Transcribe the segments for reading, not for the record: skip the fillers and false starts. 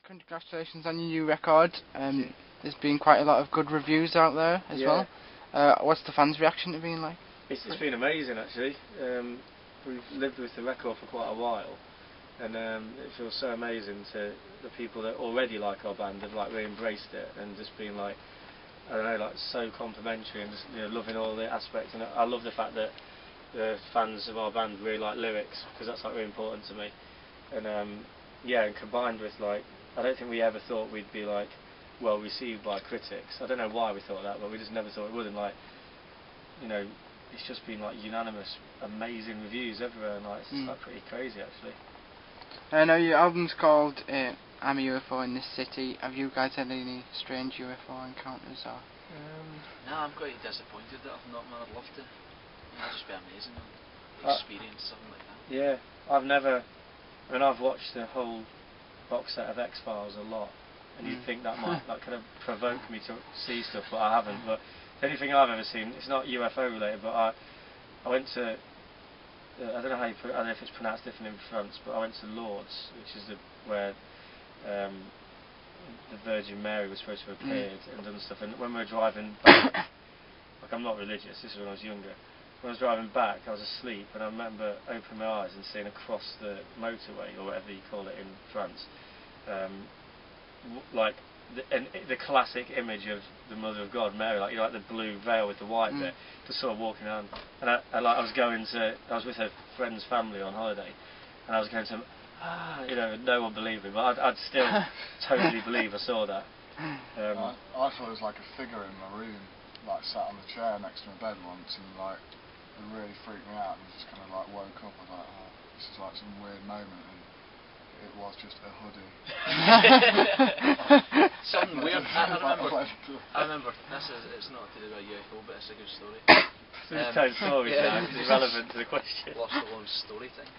Congratulations on your new record. There's been quite a lot of good reviews out there as well. What's the fans' reaction to being like? It's been amazing actually. We've lived with the record for quite a while, and it feels so amazing to the people that already like our band have like really embraced it and just been like, I don't know, like so complimentary and just, you know, loving all the aspects. And I love the fact that the fans of our band really like lyrics, because that's like really important to me. And yeah, and combined with like, I don't think we ever thought we'd be like well received by critics. I don't know why we thought that, but we just never thought it would. And like, you know, it's just been like unanimous, amazing reviews everywhere, and like it's just like pretty crazy actually. I know your album's called I'm a UFO in This City. Have you guys had any strange UFO encounters or? No, I'm quite disappointed that I've not, man. I'd love to. That'd just be amazing, man. Experience something like that. Yeah, I've watched the whole box set of X-Files a lot, and you'd think that might like kind of provoke me to see stuff, but I haven't. But the only thing I've ever seen, it's not UFO related, but I went to, I don't know how I don't know if it's pronounced different in France, but I went to Lourdes, which is where the Virgin Mary was supposed to have appeared and done stuff. And when we were driving back, like I'm not religious, this is when I was younger. When I was driving back, I was asleep, and I remember opening my eyes and seeing across the motorway, or whatever you call it in France, like the classic image of the Mother of God, Mary, like, you know, like the blue veil with the white bit, just sort of walking around. And I was with a friend's family on holiday, and I was going to, you know, no one believed me, but I'd still totally believe I saw that. I thought it was like a figure in my room, like sat on the chair next to my bed once, and like it really freaked me out, and just kind of like woke up and like, oh, this is like some weird moment, and it was just a hoodie. Something weird. I remember it's not to do with UFO, but it's a good story. So just telling stories now, because it's relevant to the question. Lostalone story thing.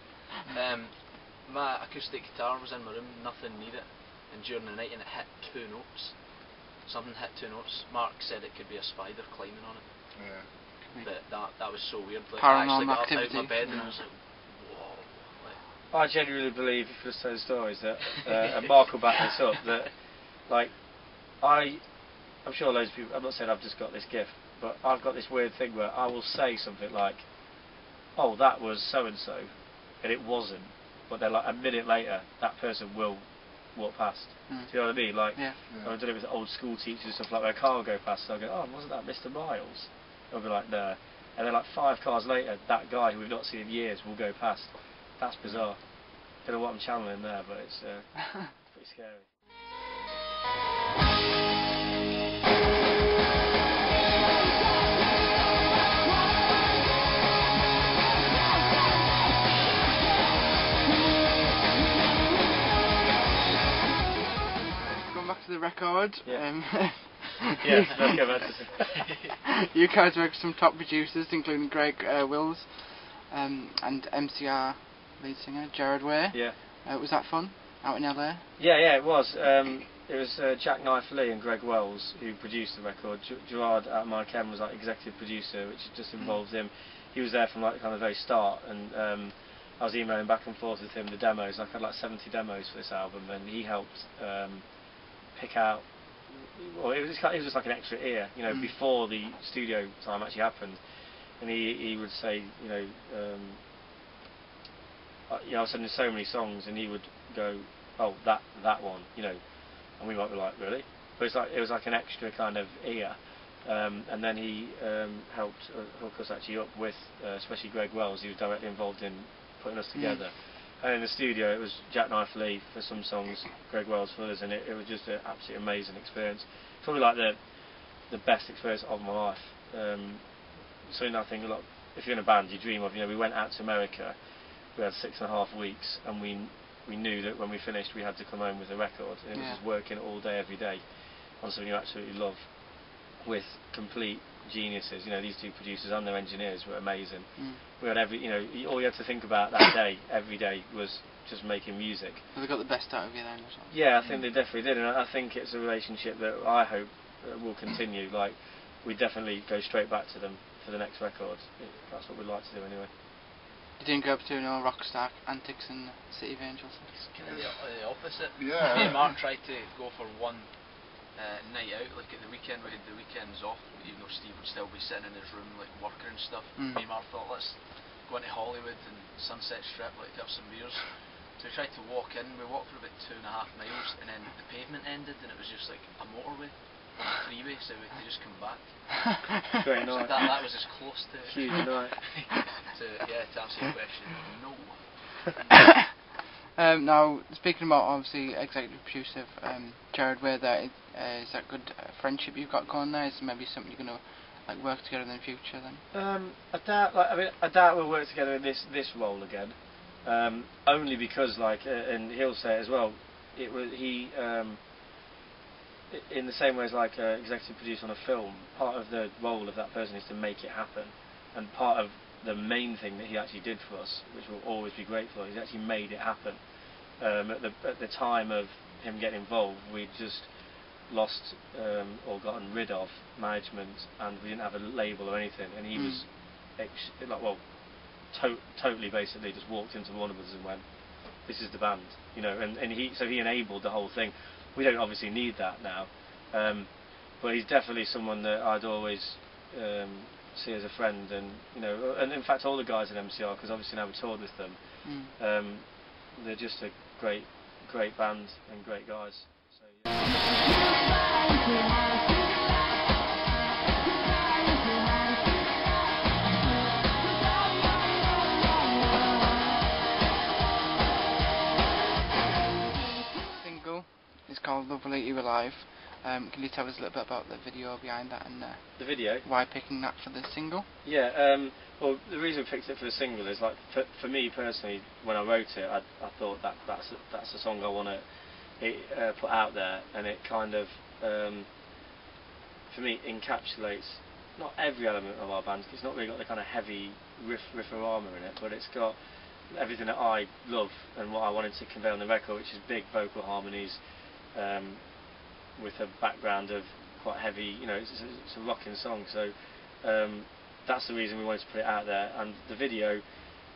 My acoustic guitar was in my room, nothing needed, and during the night, and it hit 2 notes. Something hit 2 notes. Mark said it could be a spider climbing on it. Yeah. But that was so weird. Like, I Paranormal actually got activity. up out of my bed and I was like, whoa. I Like, genuinely believe, if you just tell stories, that, and Mark will back this up, that, like, I'm sure loads of people, I'm not saying I've just got this gift, but I've got this weird thing where I will say something like, oh, that was so-and-so, and it wasn't, but then like a minute later, that person will walk past. Do you know what I mean? Like, I've done it with old school teachers and stuff, like where a car will go past, and I'll go, oh, wasn't that Mr. Miles? I'll be like, no. And then like 5 cars later, that guy who we've not seen in years will go past. That's bizarre. Don't know what I'm channeling there, but it's pretty scary. Going back to the record. Yes, let's go back to you guys work with some top producers, including Greg Wills and MCR lead singer Gerard Way. Yeah. Was that fun out in LA? Yeah, it was. It was Jack Knife Lee and Greg Wells who produced the record. Gerard at My Chem was like executive producer, which just involved him. He was there from like kind of the very start, and I was emailing back and forth with him the demos. Like, I had like 70 demos for this album, and he helped pick out. Well, it was just like an extra ear, you know, before the studio time actually happened. And he would say, you know, I was sending so many songs, and he would go, oh, that one, you know, and we might be like, really? But it was like an extra kind of ear. And then he helped hook us actually up with, especially Greg Wells. He was directly involved in putting us together. And in the studio, it was Jack Knife Lee for some songs, Greg Wells for others, and it was just an absolutely amazing experience. Probably like the best experience of my life. Something I think a lot, if you're in a band, you dream of. You know, we went out to America. We had 6.5 weeks, and we knew that when we finished, we had to come home with a record. And it was just working all day, every day, on something you absolutely love, with complete geniuses. You know, these 2 producers and their engineers were amazing. We had you know, all you had to think about that day, every day, was just making music. Well, they got the best out of you then, or something? Yeah, I think they definitely did, and I think it's a relationship that I hope will continue. Like, we definitely go straight back to them for the next record. That's what we'd like to do anyway. You didn't go up to rockstar antics in City of Angels? It's kind of the opposite. Yeah. Me and Mark tried to go for one night out, like at the weekend. We had the weekends off, even though Steve would still be sitting in his room like working and stuff. Me and Mark thought, let's go into Hollywood and Sunset Strip, like have some beers. So we tried to walk in. We walked for about 2.5 miles, and then the pavement ended, and it was just like a motorway on the freeway, so we had to just come back. Great So night. that was as close to Huge night. to answer your question, no. Now, speaking about obviously executive producer Jared Way, there is that good friendship you've got going there? Is it maybe something you're going to like work together in the future then? I doubt we'll work together in this role again. Only because and he'll say it as well. It was in the same way as like executive producer on a film. Part of the role of that person is to make it happen, and part of the main thing that he actually did for us, which we'll always be grateful for, he actually made it happen. At the time of him getting involved, we'd just lost or gotten rid of management, and we didn't have a label or anything, and he was totally basically just walked into Warner Brothers and went, this is the band, you know, and he enabled the whole thing. We don't obviously need that now, but he's definitely someone that I'd always see as a friend, and you know, and in fact all the guys at MCR, because obviously now we toured with them, they're just a great band and great guys. So, Single is called Love Will Eat You Alive. Can you tell us a little bit about the video behind that and the video? Why picking that for the single? Yeah, well, the reason we picked it for the single is like for me personally, when I wrote it, I thought that's the song I want to put out there, and it kind of for me encapsulates not every element of our band. It's not really got the kind of heavy riff-a-rama in it, but it's got everything that I love and what I wanted to convey on the record, which is big vocal harmonies. With a background of quite heavy, you know, it's a rocking song, so that's the reason we wanted to put it out there. And the video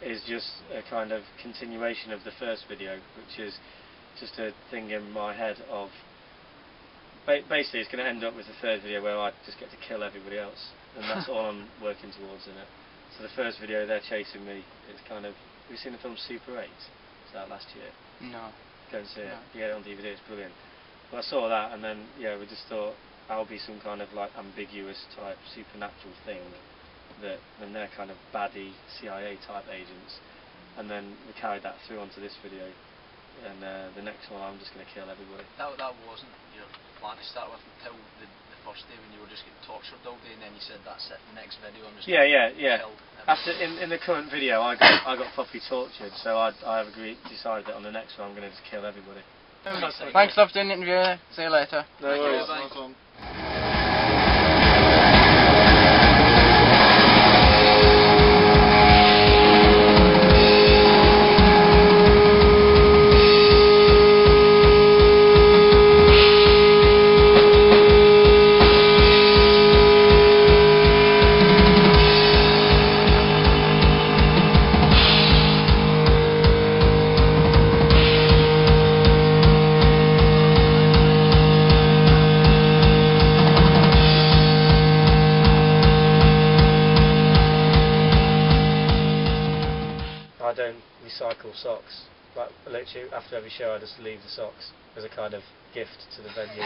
is just a kind of continuation of the first video, which is just a thing in my head of basically it's going to end up with the third video where I just get to kill everybody else, and that's all I'm working towards in it. So the first video, they're chasing me, it's kind of, have you seen the film Super 8? It's out last year. No. Go and see it. No. You get it on DVD, it's brilliant. Well, I saw that, and then we just thought I'll be some kind of like ambiguous type supernatural thing, and they're kind of baddie CIA type agents, and then we carried that through onto this video, and the next one I'm just going to kill everybody. That wasn't your plan to start with until the first day when you were just getting tortured all day, and then you said that's it. The next video I'm just yeah. kill After in the current video, I got properly tortured, so I've decided that on the next one I'm going to just kill everybody. Thanks for doing the interview. See you later. No worries. Bye. I don't recycle socks. Like literally after every show, I just leave the socks as a kind of gift to the venue.